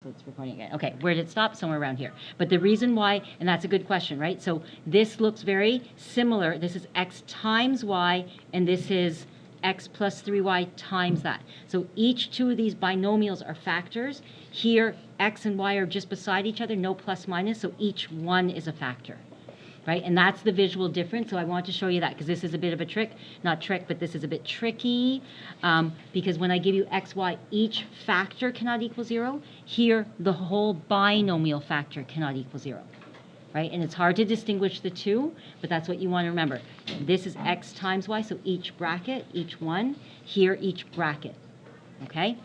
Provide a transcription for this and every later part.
So it's recording again. Okay, where did it stop? Somewhere around here. But the reason why, and that's a good question, right? So this looks very similar. This is x times y, and this is x plus 3y times that. So each two of these binomials are factors. Here, x and y are just beside each other, no plus minus, so each one is a factor. Right? And that's the visual difference. So I want to show you that because this is a bit of a trick. Not trick, but this is a bit tricky because when I give you x, y, each factor cannot equal 0. Here, the whole binomial factor cannot equal 0. Right? And it's hard to distinguish the two, but that's what you want to remember. This is x times y, so each bracket, each one. Here, each bracket. Okay?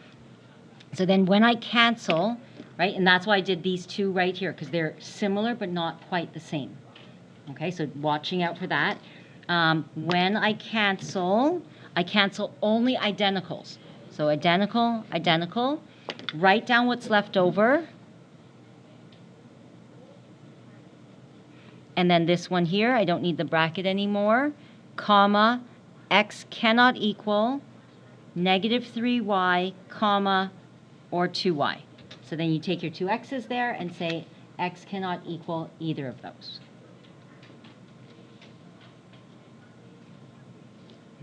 So then when I cancel, right, and that's why I did these two right here because they're similar but not quite the same. Okay, so watching out for that. When I cancel only identicals. So identical, identical. Write down what's left over. And then this one here, I don't need the bracket anymore. Comma, x cannot equal negative 3y, comma, or 2y. So then you take your two x's there and say x cannot equal either of those.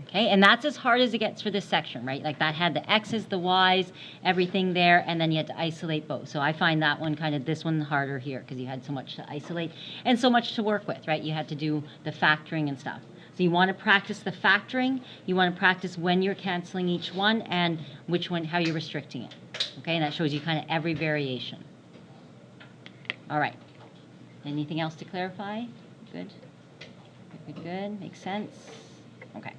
Okay, and that's as hard as it gets for this section, right? Like that had the x's, the y's, everything there, and then you had to isolate both. So I find that one kind of, this one harder here because you had so much to isolate and so much to work with, right? You had to do the factoring and stuff. So you want to practice the factoring. You want to practice when you're canceling each one and which one, how you're restricting it. Okay, and that shows you kind of every variation. All right. Anything else to clarify? Good? Good, good. Makes sense? Okay.